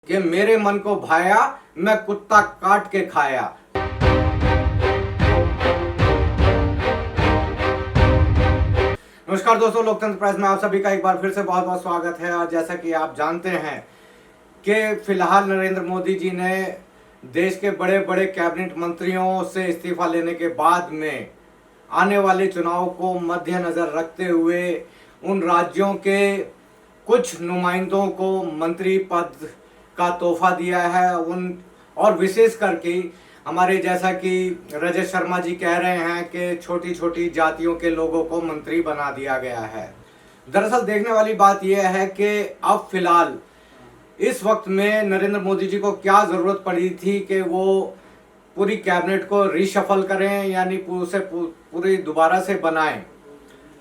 कि मेरे मन को भाया, मैं कुत्ता काट के खाया। नमस्कार दोस्तों, लोकतंत्र प्रेस में आप सभी का एक बार फिर से बहुत बहुत स्वागत है। और जैसा कि आप जानते हैं कि फिलहाल नरेंद्र मोदी जी ने देश के बड़े बड़े कैबिनेट मंत्रियों से इस्तीफा लेने के बाद में आने वाले चुनाव को मद्देनजर रखते हुए उन राज्यों के कुछ नुमाइंदों को मंत्री पद का तोहफा दिया है। उन और विशेष करके हमारे जैसा कि रजत शर्मा जी कह रहे हैं कि छोटी छोटी जातियों के लोगों को मंत्री बना दिया गया है। दरअसल देखने वाली बात यह है कि अब फिलहाल इस वक्त में नरेंद्र मोदी जी को क्या ज़रूरत पड़ी थी कि वो पूरी कैबिनेट को रीशफल करें, यानी उसे पूरी दोबारा से बनाएं।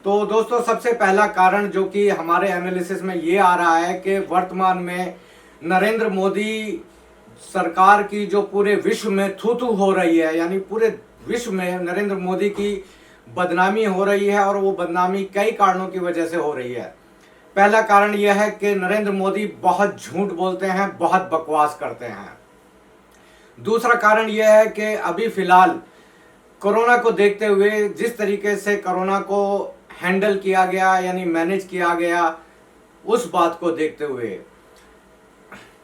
तो दोस्तों, सबसे पहला कारण जो कि हमारे एनालिसिस में ये आ रहा है कि वर्तमान में नरेंद्र मोदी सरकार की जो पूरे विश्व में थू थू हो रही है, यानी पूरे विश्व में नरेंद्र मोदी की बदनामी हो रही है। और वो बदनामी कई कारणों की वजह से हो रही है। पहला कारण यह है कि नरेंद्र मोदी बहुत झूठ बोलते हैं, बहुत बकवास करते हैं। दूसरा कारण यह है कि अभी फिलहाल कोरोना को देखते हुए जिस तरीके से कोरोना को हैंडल किया गया, यानी मैनेज किया गया, उस बात को देखते हुए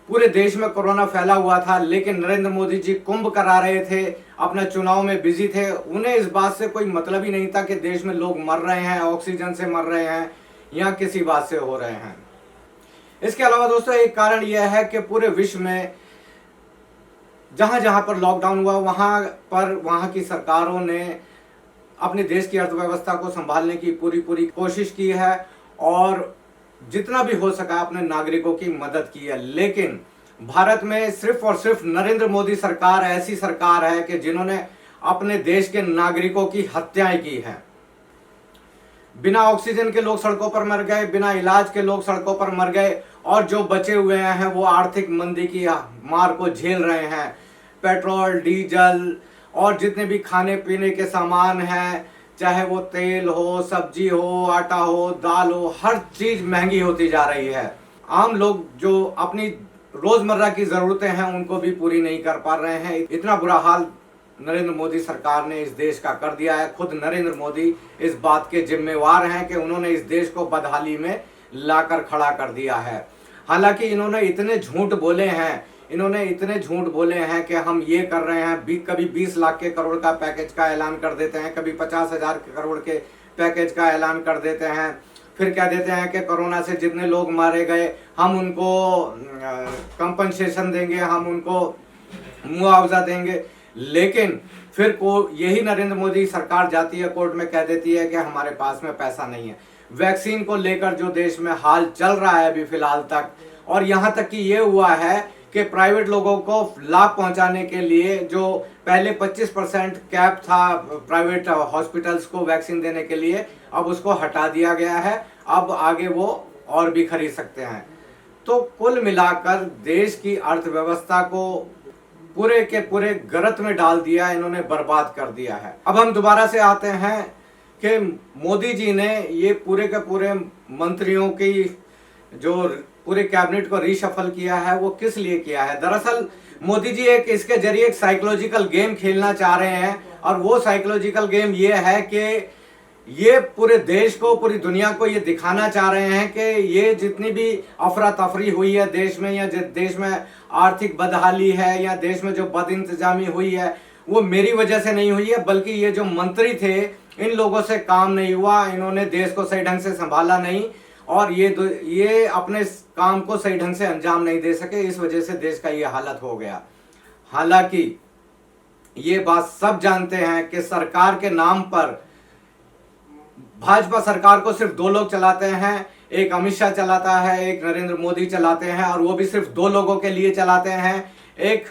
पूरे देश में कोरोना फैला हुआ था, लेकिन नरेंद्र मोदी जी कुंभ करा रहे थे, अपना चुनाव में बिजी थे। उन्हें इस बात से कोई मतलब ही नहीं था कि देश में लोग मर रहे हैं, ऑक्सीजन से मर रहे हैं या किसी बात से हो रहे हैं। इसके अलावा दोस्तों, एक कारण यह है कि पूरे विश्व में जहां जहां पर लॉकडाउन हुआ वहां की सरकारों ने अपने देश की अर्थव्यवस्था को संभालने की पूरी कोशिश की है और जितना भी हो सका अपने नागरिकों की मदद की है। लेकिन भारत में सिर्फ और सिर्फ नरेंद्र मोदी सरकार ऐसी सरकार है कि जिन्होंने अपने देश के नागरिकों की हत्याएं की हैं। बिना ऑक्सीजन के लोग सड़कों पर मर गए, बिना इलाज के लोग सड़कों पर मर गए, और जो बचे हुए हैं वो आर्थिक मंदी की मार को झेल रहे हैं। पेट्रोल, डीजल और जितने भी खाने पीने के सामान हैं, चाहे वो तेल हो, सब्जी हो, आटा हो, दाल हो, हर चीज महंगी होती जा रही है। आम लोग जो अपनी रोजमर्रा की जरूरतें हैं उनको भी पूरी नहीं कर पा रहे हैं। इतना बुरा हाल नरेंद्र मोदी सरकार ने इस देश का कर दिया है। खुद नरेंद्र मोदी इस बात के जिम्मेवार हैं कि उन्होंने इस देश को बदहाली में लाकर खड़ा कर दिया है। हालांकि इन्होंने इतने झूठ बोले हैं कि हम ये कर रहे हैं, कभी 20 लाख के करोड़ का पैकेज का ऐलान कर देते हैं, कभी 50,000 करोड़ के पैकेज का ऐलान कर देते हैं, फिर कह देते हैं कि कोरोना से जितने लोग मारे गए हम उनको कंपनसेशन देंगे, हम उनको मुआवजा देंगे। लेकिन फिर यही नरेंद्र मोदी सरकार जाती है कोर्ट में, कह देती है कि हमारे पास में पैसा नहीं है। वैक्सीन को लेकर जो देश में हाल चल रहा है अभी फिलहाल तक, और यहाँ तक कि ये हुआ है कि प्राइवेट लोगों को लाभ पहुंचाने के लिए जो पहले 25% कैप था प्राइवेट हॉस्पिटल्स को वैक्सीन देने के लिए, अब उसको हटा दिया गया है। अब आगे वो और भी खरीद सकते हैं। तो कुल मिलाकर देश की अर्थव्यवस्था को पूरे के पूरे गरत में डाल दिया, इन्होंने बर्बाद कर दिया है। अब हम दोबारा से आते हैं कि मोदी जी ने ये पूरे के पूरे मंत्रियों की जो पूरे कैबिनेट को रीशफल किया है वो किस लिए किया है। दरअसल मोदी जी इसके जरिए एक साइकोलॉजिकल गेम खेलना चाह रहे हैं, और वो साइकोलॉजिकल गेम ये है कि ये पूरे देश को, पूरी दुनिया को ये दिखाना चाह रहे हैं कि ये जितनी भी अफरा तफरी हुई है देश में, या देश में आर्थिक बदहाली है, या देश में जो बदइंतजामी हुई है, वो मेरी वजह से नहीं हुई है, बल्कि ये जो मंत्री थे इन लोगों से काम नहीं हुआ, इन्होंने देश को सही ढंग से संभाला नहीं, और ये अपने काम को सही ढंग से अंजाम नहीं दे सके। इस वजह से देश का ये हालत हो गया। हालांकि ये बात सब जानते हैं कि सरकार के नाम पर भाजपा सरकार को सिर्फ 2 लोग चलाते हैं। एक अमित शाह चलाता है, एक नरेंद्र मोदी चलाते हैं, और वो भी सिर्फ 2 लोगों के लिए चलाते हैं। एक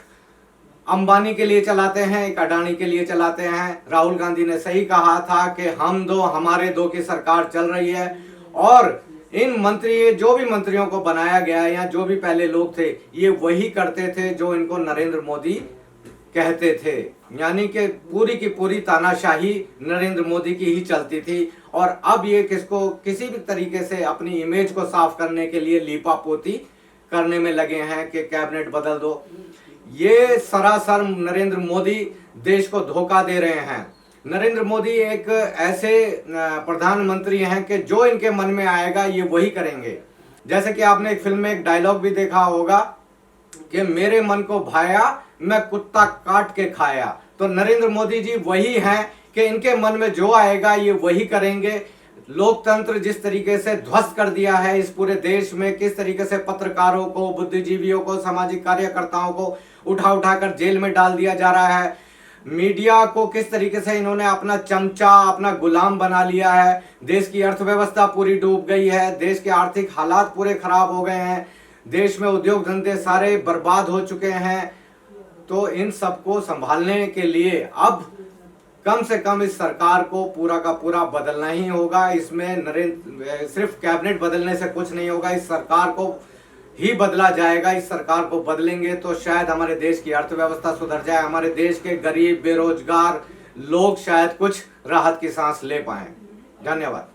अंबानी के लिए चलाते हैं, एक अडानी के लिए चलाते हैं। राहुल गांधी ने सही कहा था कि हम 2, हमारे 2 की सरकार चल रही है। और जो भी मंत्रियों को बनाया गया या जो भी पहले लोग थे, ये वही करते थे जो इनको नरेंद्र मोदी कहते थे। यानी कि पूरी की पूरी तानाशाही नरेंद्र मोदी की ही चलती थी। और अब ये किसी भी तरीके से अपनी इमेज को साफ करने के लिए लीपापोती करने में लगे हैं कि कैबिनेट बदल दो। ये सरासर नरेंद्र मोदी देश को धोखा दे रहे हैं। नरेंद्र मोदी एक ऐसे प्रधानमंत्री हैं कि जो इनके मन में आएगा ये वही करेंगे। जैसे कि आपने एक फिल्म में एक डायलॉग भी देखा होगा कि मेरे मन को भाया मैं कुत्ता काट के खाया। तो नरेंद्र मोदी जी वही हैं कि इनके मन में जो आएगा ये वही करेंगे। लोकतंत्र जिस तरीके से ध्वस्त कर दिया है इस पूरे देश में, किस तरीके से पत्रकारों को, बुद्धिजीवियों को, सामाजिक कार्यकर्ताओं को उठा उठाकर जेल में डाल दिया जा रहा है, मीडिया को किस तरीके से इन्होंने अपना चमचा, अपना गुलाम बना लिया है, देश की अर्थव्यवस्था पूरी डूब गई है, देश के आर्थिक हालात पूरे खराब हो गए हैं, देश में उद्योग धंधे सारे बर्बाद हो चुके हैं। तो इन सबको संभालने के लिए अब कम से कम इस सरकार को पूरा का पूरा बदलना ही होगा। इसमें सिर्फ कैबिनेट बदलने से कुछ नहीं होगा, इस सरकार को ही बदला जाएगा। इस सरकार को बदलेंगे तो शायद हमारे देश की अर्थव्यवस्था सुधर जाए, हमारे देश के गरीब बेरोजगार लोग शायद कुछ राहत की सांस ले पाएं। धन्यवाद।